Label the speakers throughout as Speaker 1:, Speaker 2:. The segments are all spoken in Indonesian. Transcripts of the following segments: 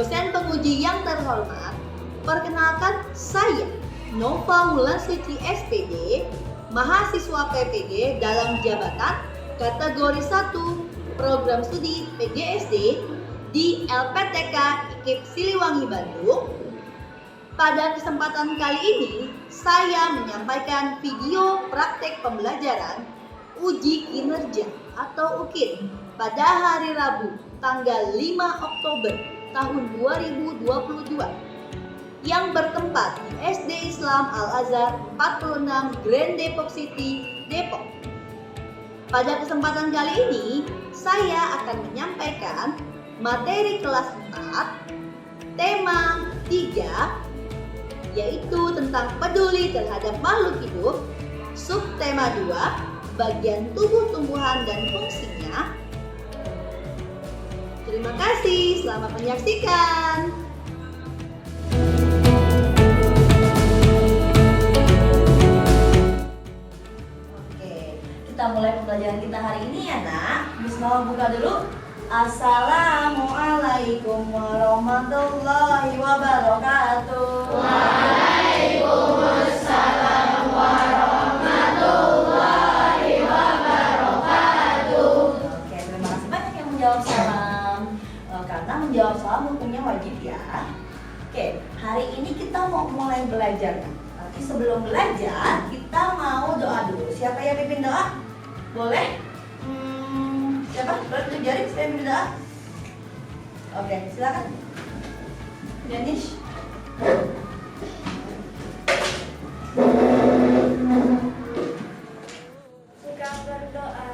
Speaker 1: Dosen penguji yang terhormat, perkenalkan saya Nova Wulansuci SPD, mahasiswa PPG dalam jabatan kategori 1 program studi PGSD di LPTK IKIP Siliwangi Bandung. Pada kesempatan kali ini, saya menyampaikan video praktek pembelajaran uji kinerja atau UKIN pada hari Rabu tanggal 5 Oktober tahun 2022 yang bertempat di SD Islam Al-Azhar 46 Grand Depok City, Depok. Pada kesempatan kali ini, saya akan menyampaikan materi kelas 4, tema 3, yaitu tentang peduli terhadap makhluk hidup, subtema 2, bagian tubuh tumbuhan dan fungsinya. Terima kasih, selamat menyaksikan.
Speaker 2: Kita mulai pembelajaran kita hari ini ya nak. Bismillah, buka dulu. Assalamualaikum warahmatullahi wabarakatuh.
Speaker 3: Waalaikumsalam warahmatullahi wabarakatuh.
Speaker 2: Oke, terima kasih banyak yang menjawab salam. Karena menjawab salam hukumnya wajib ya. Oke, hari ini kita mau mulai belajar. Tapi sebelum belajar, kita mau doa dulu. Siapa yang pimpin doa? Boleh? Siapa? Boleh tunjuk jari saya pimpin doa? Oke, silakan. Danish.
Speaker 3: Suka berdoa.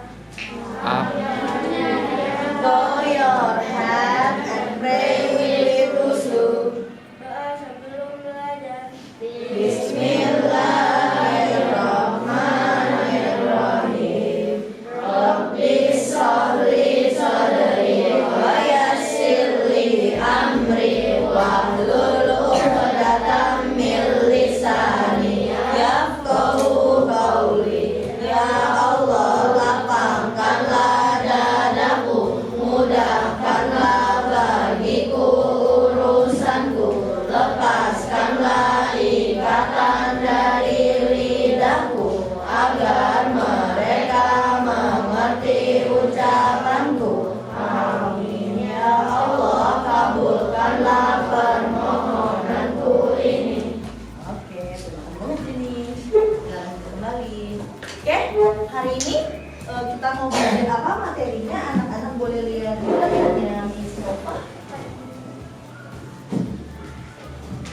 Speaker 2: Bow your head and pray with khusyuk.
Speaker 3: Doa sebelum belajar.
Speaker 2: Bismillahirrahmanirrahim. Rabbi sholli sadri wa yassir li amri wahlul 'uqdatam min lisani yafqahu qawli. Ya Allah, lapangkanlah dadaku, mudahkanlah bagiku urusanku, lepaskanlah ikatan dari lidahku, agar mereka mengerti ucapanku. Amin ya Allah, kabulkanlah permohonanku ini. Oke, terima kasih ini. Jalan kembali. Oke, hari ini kita mau belajar apa materinya? Anak-anak boleh lihat materinya Miss Nova.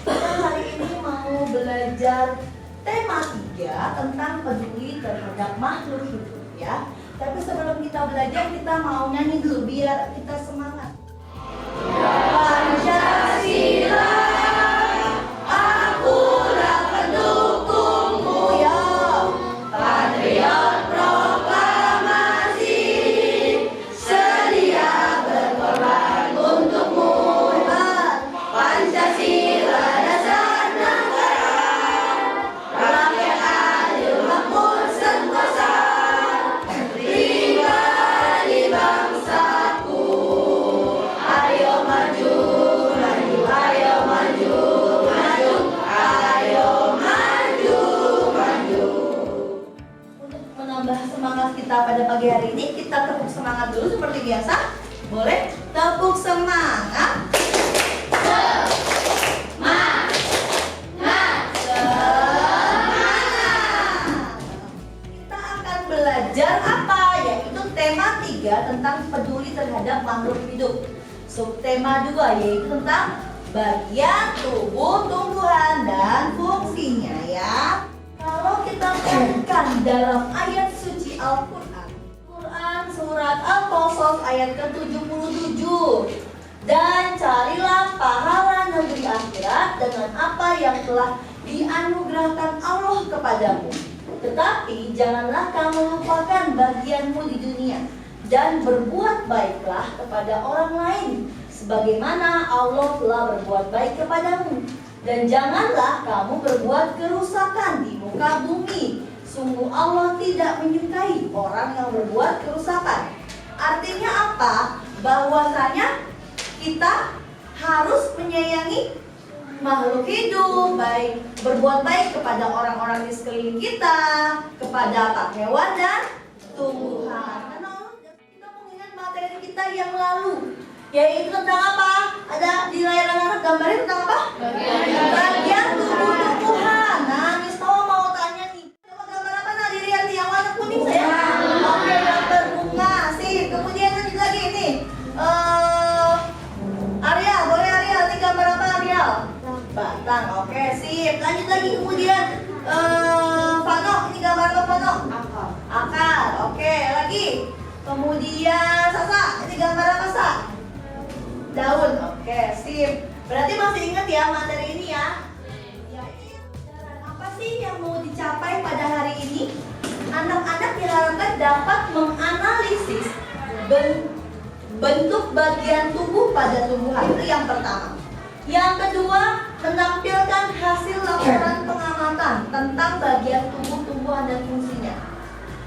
Speaker 2: Kita hari ini mau belajar tema 3 tentang peduli terhadap makhluk hidup ya. Tapi sebelum kita belajar, kita mau nyanyi dulu biar kita semangat. Pancasila, akulah pendukungmu ya. Patriot proklamasi, sedia berkorban untukmu. Hebat. Pancasila dasar negara, rakyat adil makmur sentosa, pribadi bangsaku. Ayo maju, maju, ayo maju, maju, ayo maju, maju. Untuk menambah semangat kita pada pagi hari ini, kita tepuk semangat dulu seperti biasa. Boleh? Tepuk semangat. Semangat. Kita akan belajar apa? Yaitu tema 3 tentang peduli terhadap makhluk hidup. Subtema 2 yaitu tentang bagian tubuh tumbuhan dan fungsinya ya. Kalau kita perhatikan dalam ayat suci Al-Quran, surat Al-Qasas ayat ke-77, dan carilah pahala negeri akhirat dengan apa yang telah dianugerahkan Allah kepadamu. Tetapi janganlah kamu lupakan bagianmu di dunia, dan berbuat baiklah kepada orang lain sebagaimana Allah telah berbuat baik kepadamu. Dan janganlah kamu berbuat kerusakan di muka bumi. Sungguh Allah tidak menyukai orang yang berbuat kerusakan. Artinya apa? Bahwasanya kita harus menyayangi makhluk hidup, baik berbuat baik kepada orang-orang di sekeliling kita, kepada apa? Hewan dan tumbuhan. Karena kita mengingat materi kita yang lalu, yaitu tentang apa? Ada di layar anak gambarnya tentang apa? Bagian tubuh tumbuhan. Nah, Miss Noah mau tanya nih, coba gambar apa? Nah, dilihat nih yang warna kuning saya. Oke, gambar bunga sih. Kemudian lanjut lagi nih. Ariel, boleh Ariel? Ini gambar apa Ariel? Batang. Oke, sip. Lanjut lagi kemudian Vano, ini gambar apa Vano? Akar. Oke, lagi. Kemudian Sasa, ini gambar apa Sa? Daun. Oke, sip. Berarti masih ingat ya materi ini ya? Ya, ini apa sih yang mau dicapai pada hari ini? Anak-anak diharapkan dapat menganalisis bentuk bagian tubuh pada tumbuhan. Itu yang pertama. Yang kedua, menampilkan hasil laporan pengamatan tentang bagian tubuh tumbuhan dan fungsinya.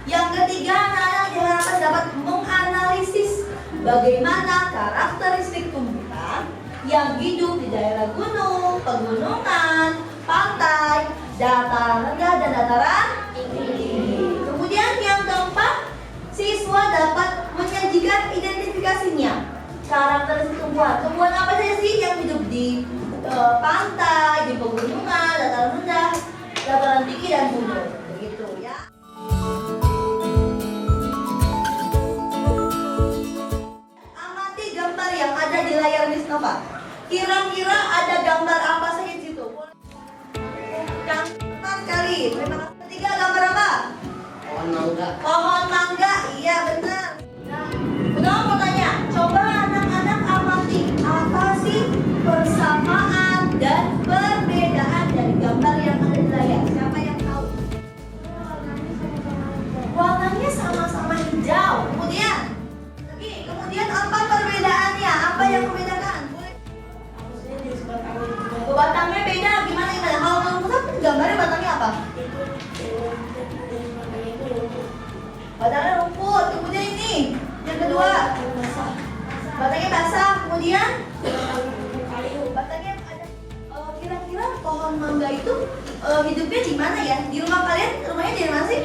Speaker 2: Yang ketiga, anak-anak diharapkan dapat menganalisis bagaimana karakteristik tumbuhan yang hidup di daerah gunung, pegunungan, pantai, dataran rendah dan dataran tinggi. Kemudian yang keempat, siswa dapat menyajikan identifikasinya. Karakteristik tumbuhan. Tumbuhan apa saja sih yang hidup di pantai, di pegunungan, dataran rendah, dataran tinggi dan gunung. Begitu ya. Amati gambar yang ada di layar Miss Nova. Kira-kira ada gambar apa saja di situ? Gampang sekali. Terima kasih. Ketiga, gambar apa?
Speaker 4: Pohon mangga.
Speaker 2: Pohon mangga. Iya, benar. Nah, Bunda mau tanya, coba anak-anak amati apa sih persamaan dan perbedaan dari gambar yang ada di layar? Siapa yang tahu? Warnanya sama-sama hijau. Kemudian apa perbedaannya? Apa yang membedakan? Boleh? Batangnya beda. Gimana? Kalau menurut kamu gambarnya batangnya apa? Batangnya rumput. Kemudian ini yang kedua, batangnya basah. Kemudian batangnya ada. Kira-kira pohon mangga itu hidupnya di mana ya? Di rumah kalian? Rumahnya di mana sih?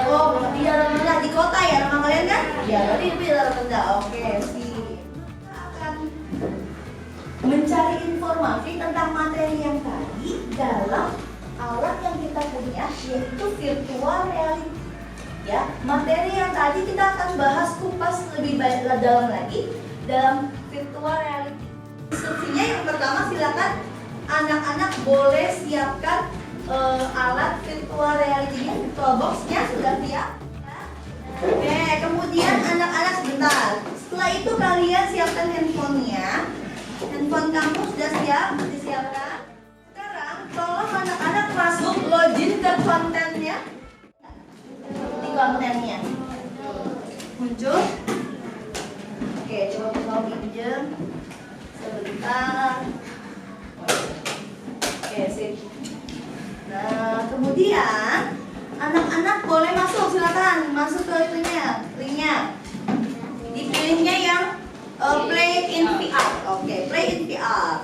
Speaker 2: Oh, di dalam rendah di kota ya rumah kalian kan? Ya, berarti hidupnya di dalam rendah. Oke, sih. Kita akan mencari informasi tentang materi yang tadi dalam alat yang kita punya, yaitu virtual reality. Ya, materi yang tadi kita akan bahas kupas lebih dalam lagi dalam virtual reality. Instruksinya yang pertama, silakan anak-anak boleh siapkan alat virtual reality-nya, virtual box-nya sudah siap. Oke, kemudian anak-anak sebentar. Setelah itu kalian siapkan handphonenya. Handphone kamu sudah siap, disiapkan. Sekarang tolong anak-anak masuk login ke kontennya. Di kontennya muncul. Oke, coba kita pinjam sebentar. Oke, sip. Nah, kemudian anak-anak boleh masuk, silakan masuk ke itunya, linknya. Dipilihnya yang play in VR. Oke, play in VR.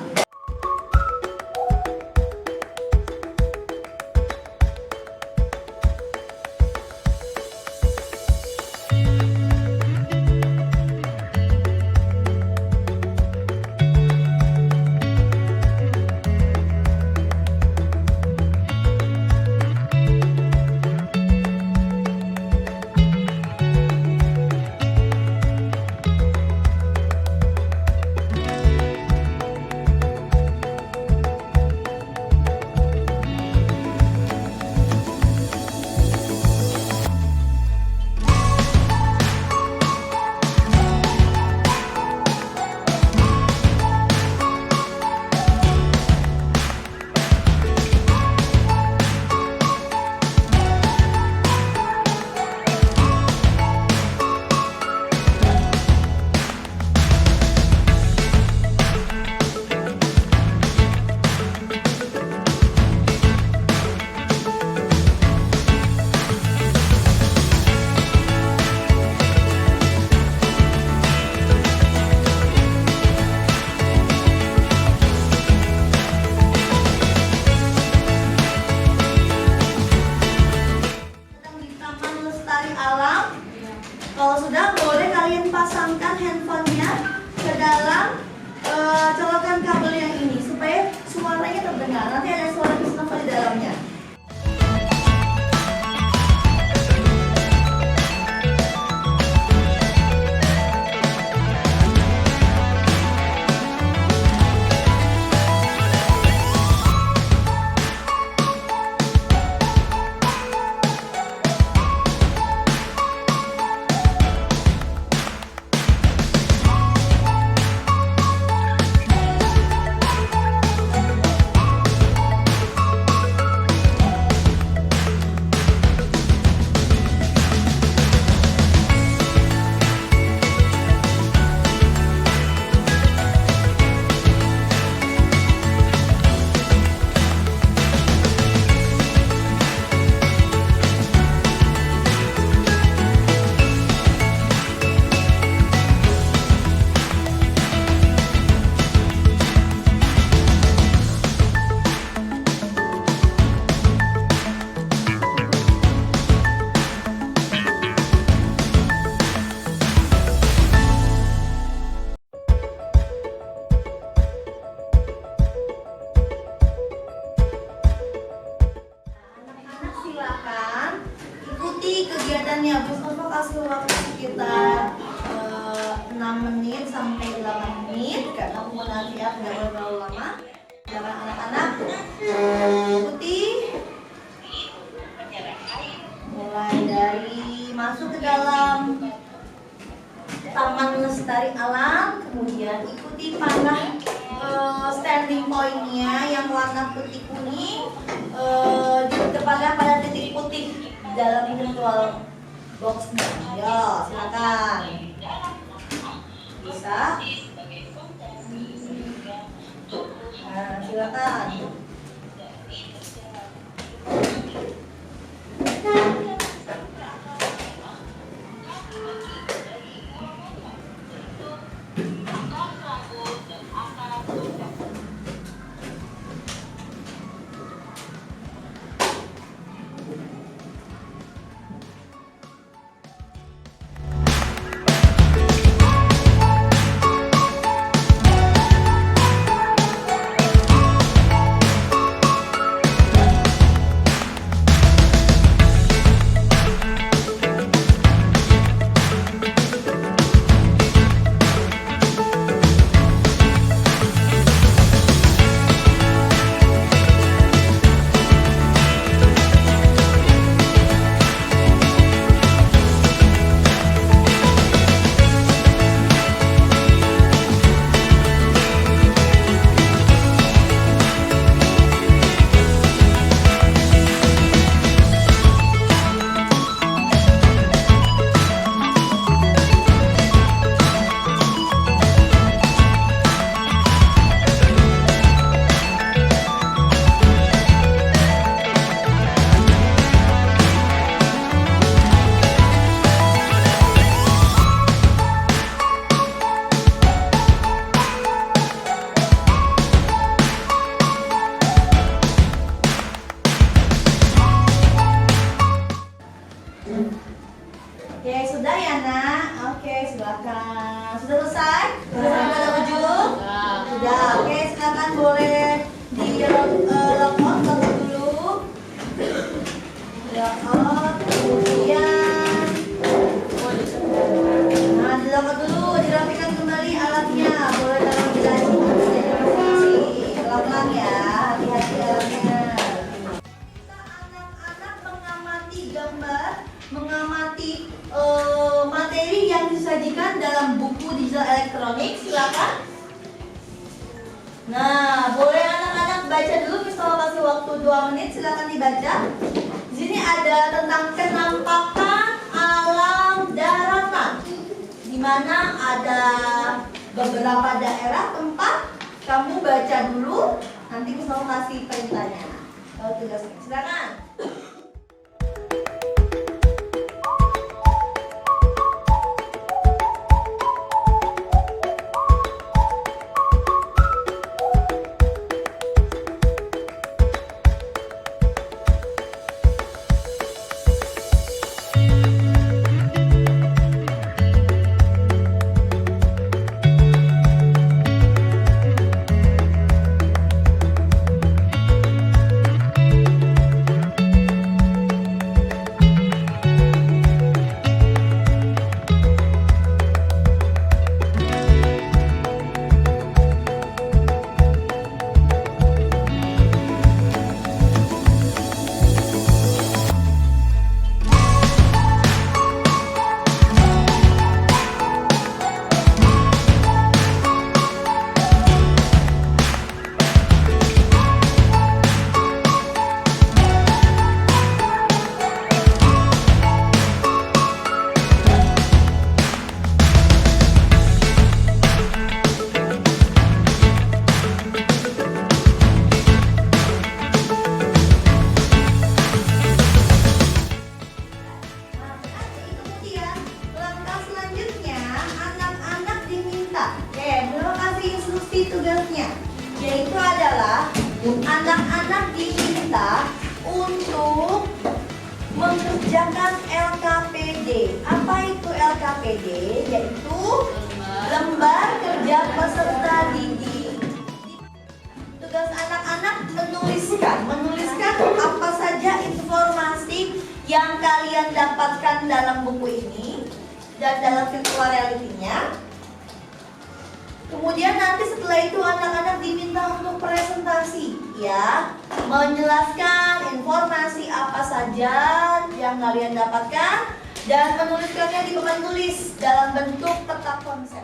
Speaker 2: kegiatannya. Bu Sofo kasih waktu sekitar 6 menit sampai 8 menit karena penggunaan VR tidak boleh terlalu lama. Silakan anak-anak ikuti. Mulai dari masuk ke dalam Taman Lestari Alam, kemudian ikuti panah standing point-nya yang warna putih kuning, di depannya pada titik putih dalam virtual box-nya. Ya, silakan. Bisa? Nah, silakan. Oke, sudah ya nak? Oke, silakan. Sudah selesai? Sudah sampai pada ujung? Sudah. Oke, silakan boleh di lock out dulu. Lock out, kemudian nah di lock out dulu, dirapikan kembali alatnya. Boleh taruh di laci, pelan-pelan ya, hati-hati alatnya. Anak-anak mengamati gambar, mengamati materi yang disajikan dalam buku digital elektronik. Silakan. Nah, boleh anak-anak baca dulu. Misalnya kasih waktu 2 menit. Silakan dibaca. Di sini ada tentang penampakan alam daratan, di mana ada beberapa daerah tempat. Kamu baca dulu. Nanti misalnya kasih perintahnya. Kalau tugasnya. Silakan. Yaitu adalah anak-anak diminta untuk mengerjakan LKPD. Apa itu LKPD? Yaitu lembar kerja peserta didik. Tugas anak-anak menuliskan apa saja informasi yang kalian dapatkan dalam buku ini dan dalam virtual reality-nya. Kemudian nanti setelah itu anak-anak diminta untuk presentasi, ya, menjelaskan informasi apa saja yang kalian dapatkan dan menuliskannya di papan tulis dalam bentuk peta konsep.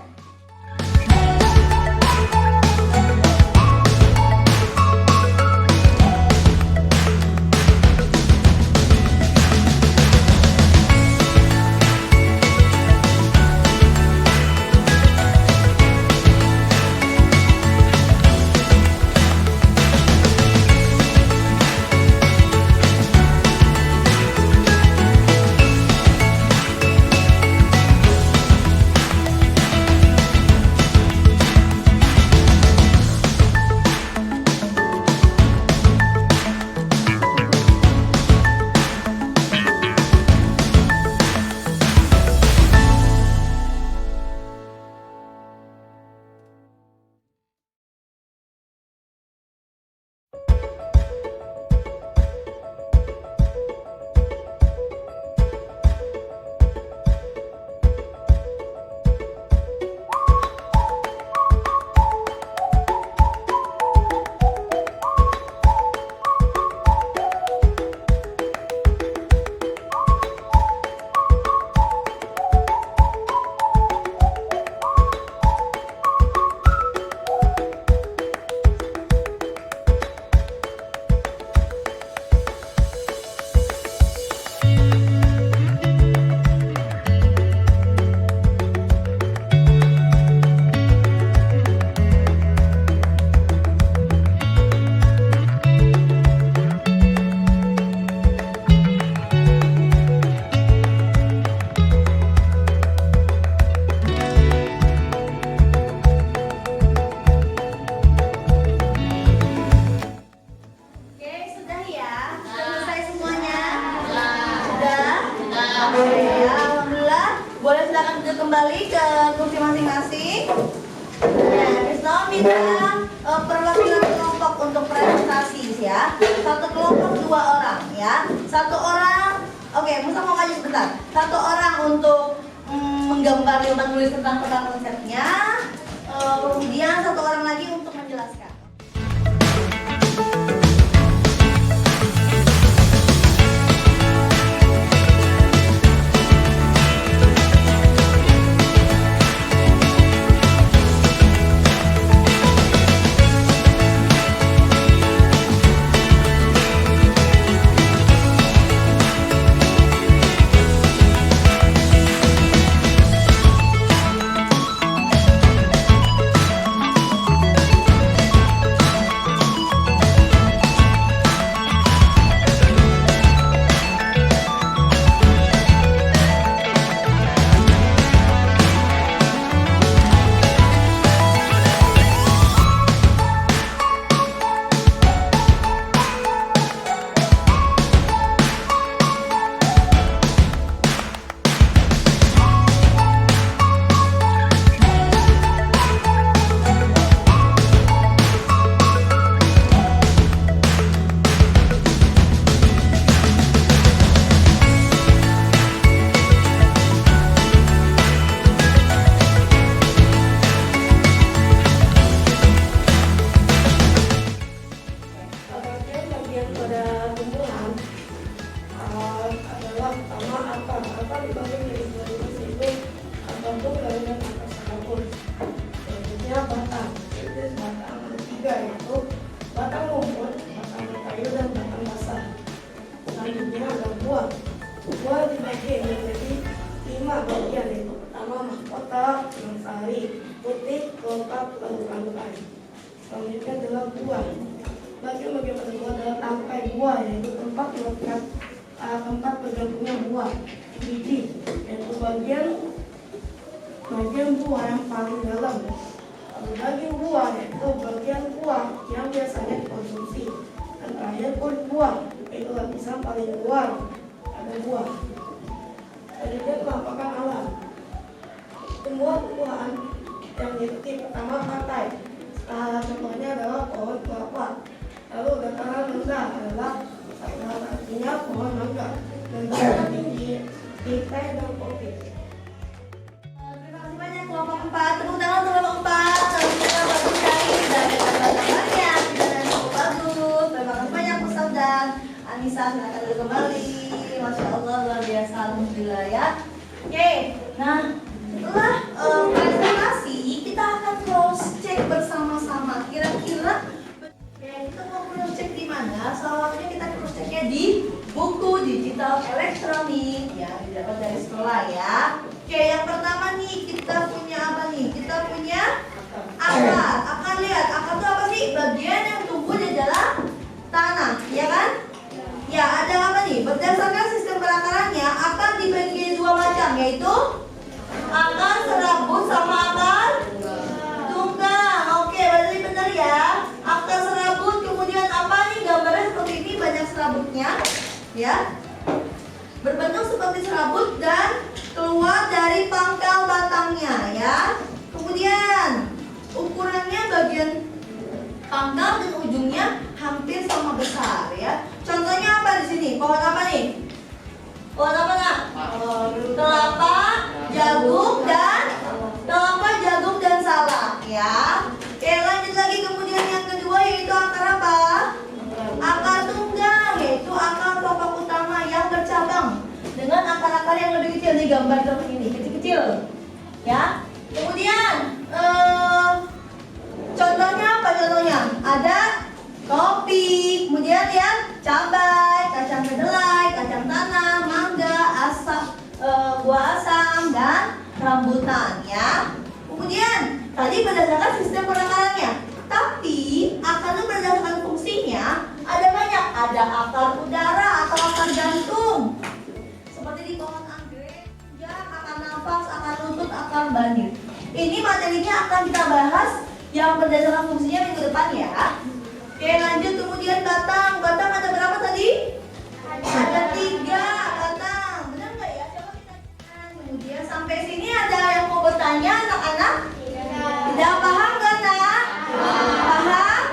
Speaker 2: Kembali ke kursi masing-masing. Ya, Krisno minta perwakilan kelompok untuk presentasi ya. Satu kelompok 2 orang ya. Satu orang, oke, Musa mau maju sebentar. Satu orang untuk menggambar dan menulis tentang peta konsepnya. Kemudian satu orang lagi untuk menjelaskan.
Speaker 3: Buah dibagi menjadi 5 bagian, yaitu pertama mahkota, sari, putih, kelopak, lalu rangkai. Selanjutnya adalah buah. Bagian-bagian pada buah adalah tangkai buah, yaitu tempat melekat tempat bergabungnya buah. Biji, yaitu bagian buah yang paling dalam. Lalu daging buah, yaitu bagian buah yang biasanya dikonsumsi. Dan terakhir kulit buah, yaitu lapisan paling luar buah. Kemudian penampakan alam. Tumbuhan yang diikuti pertama pantai. Contohnya adalah pohon kelapa. Lalu dataran rendah adalah artinya pohon mangga. dan tingkat tinggi IP dan OPI.
Speaker 2: Terima kasih banyak kelompok 4. Tepuk tangan untuk kelompok 4. Sama-sama bagus sekali. Sudah ada gambar-gambarnya. Dan cukup bagus. Terima kasih banyak Ustaz dan Anissa. Silakan dulu kembali. Masya Allah luar biasa. Alhamdulillah ya. Oke. Nah setelah presentasi kita akan cross check bersama-sama. Kira-kira kita mau cross check di mana? Salah satunya kita cross checknya di buku digital elektronik yang didapat dari sekolah ya. Oke, yang pertama nih kita punya apa nih? Kita punya akar. Akar lihat, akar itu apa sih? Bagian yang tumbuh di dalam tanah, ya kan? Ya, ada apa nih? Berdasarkan sistem perakarannya akan dibagi jadi dua macam, yaitu akar serabut sama akar tunggang. Oke, berarti benar ya. Akar serabut, kemudian apa nih? Gambarnya seperti ini, banyak serabutnya, ya. Berbentuk seperti serabut dan keluar dari pangkal batangnya, ya. Kemudian ukurannya bagian pangkal dan ujungnya hampir sama besar, ya. Contohnya apa di sini? Pohon apa nih? Pohon apa nak? Kelapa, jagung dan salak, ya. Oke, lanjut lagi. Kemudian yang kedua yaitu akar apa? Akar tunggang, yaitu akar pokok utama yang bercabang dengan akar-akar yang lebih kecil. Di gambar seperti ini, kecil-kecil, ya. Kemudian contohnya apa? Contohnya ada kopi, kemudian ya cabai, kacang kedelai, kacang tanah, mangga, buah asam dan rambutan, ya. Kemudian tadi berdasarkan sistem perakarannya, tapi akar itu berdasarkan fungsinya ada banyak. Ada akar udara atau akar jantung, seperti di pohon anggrek, ya, akar nafas, akar lutut, akar bandir. Ini materinya akan kita bahas yang berdasarkan fungsinya minggu depan, ya. Oke, lanjut. Kemudian batang. Batang ada berapa tadi? Ada 3 batang. Benar nggak ya? Coba kita lihat. Kemudian sampai sini ada yang mau bertanya, anak-anak? Tidak paham kan, nak? Paham?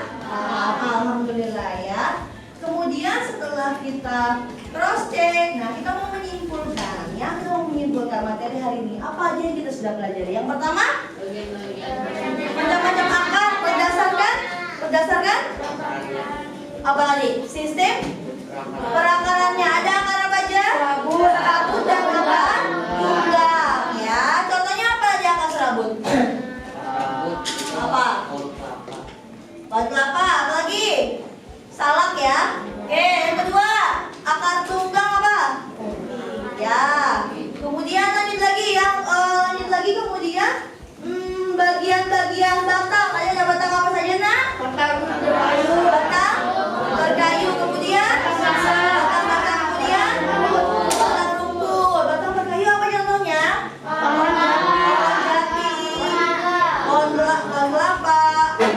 Speaker 2: Alhamdulillah ya. Kemudian setelah kita cross check, nah kita mau menyimpulkan, ya. Kita mau menyimpulkan materi hari ini. Apa aja yang kita sudah pelajari? Yang pertama, macam-macam akar berdasarkan apa tadi? Sistem perakarannya. Ada akar apa aja? Serabut dan akar tunggang, ya. Contohnya apa aja akar serabut? Apa? Pohon kelapa, apa lagi? Salak, ya. Oke, yang kedua, akar tunggang apa? Ya. Kemudian lanjut lagi kemudian bagian-bagian batang. Ada batang apa saja, nak? Batang berkayu, kemudian batang kemudian batang rumput. Batang berkayu apa contohnya? Pohon jati, pohon kelapa,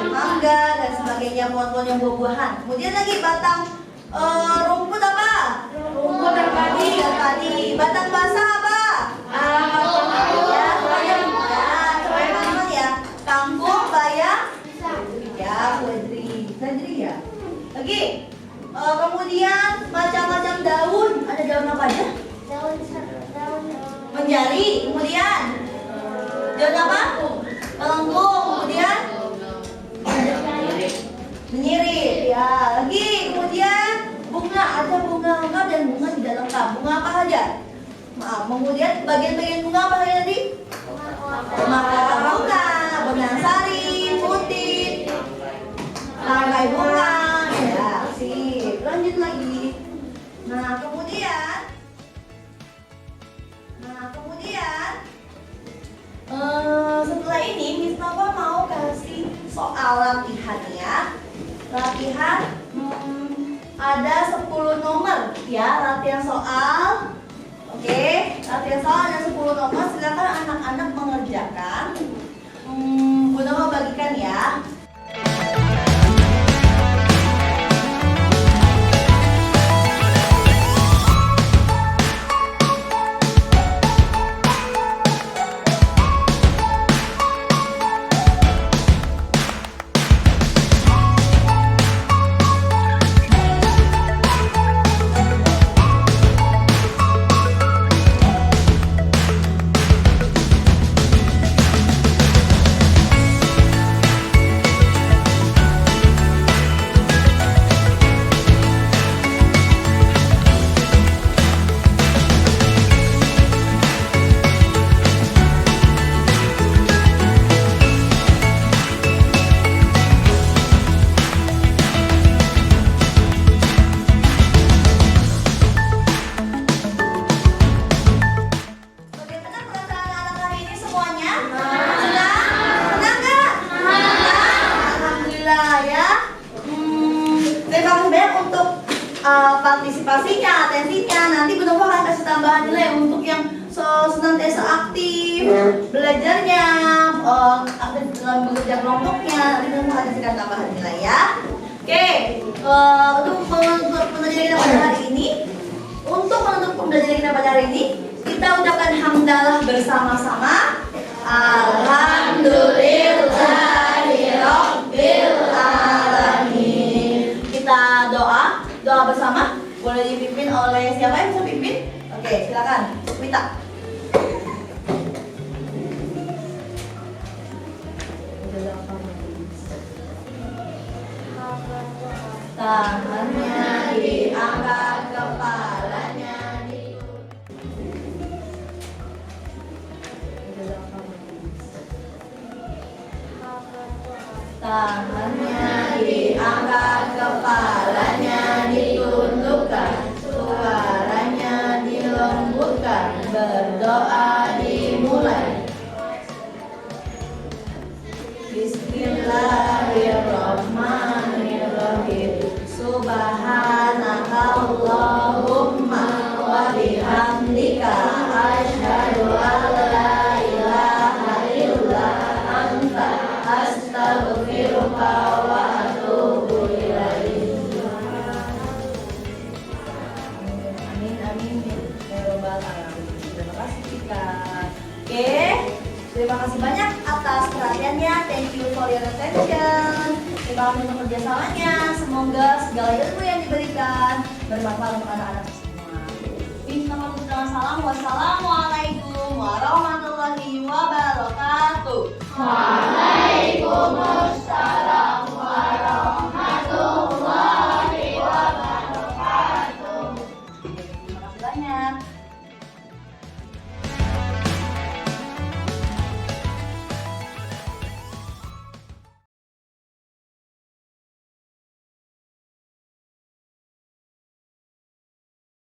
Speaker 2: mangga dan sebagainya, pohon-pohon yang buah-buahan. Kemudian lagi batang rumput apa? Rumput dan padi. Batang basah apa? Kangkung, bayam, ya, seledri ya. Lagi, kemudian macam-macam daun. Ada daun apa aja? Menjari. Kemudian daun apa? Melengkung. Kemudian menyirit. Ya, lagi. Kemudian bunga. Ada bunga lengkap dan bunga tidak lengkap. Bunga apa saja? Maaf. Kemudian bagian-bagian bunga apa saja tadi? Mekar bunga, benang sari, putih, tangkai bunga, ya, sip. Lanjut lagi. Nah kemudian setelah ini Miss Nova mau kasih soal latihan, ya. Latihan ada 10 nomor, ya, latihan soal. Oke, latihan soal ada 10 nomor. Silakan anak-anak mengerjakan. Bu Nova bagikan, ya. partisipasinya, atensinya. Nanti Bu Nova akan kasih tambahan nilai untuk yang senantiasa aktif belajarnya, aktif dalam bekerja kelompoknya. Nanti Bu Nova akan kasihkan tambahan nilai ya. Oke, untuk pembelajaran kita pada hari ini, kita ucapkan hamdalah bersama-sama. Alhamdulillahirabbil alamin. Kita doa bersama. Boleh dipimpin oleh siapa yang bisa pimpin? Oke, silakan. Minta. Tangannya diangkat, kepalanya tangannya diangkat, kepalanya ditundukkan, suaranya dilembutkan, berdoa dimulai. Bismillahirrahmanirrahim. Subhanakallahumma wa bihamdika asyhadu an la ilaha illa anta astaghfiruka wa atubu ilaik. Amin amin ya rabbal alamin. Terima kasih kita. Oke. Terima kasih banyak atas perhatiannya. Thank you for your attention. Terima kasih untuk kerjasamanya. Semoga segala ilmu yang diberikan bermanfaat untuk anak-anak semua. Wassalamualaikum warahmatullahi wabarakatuh.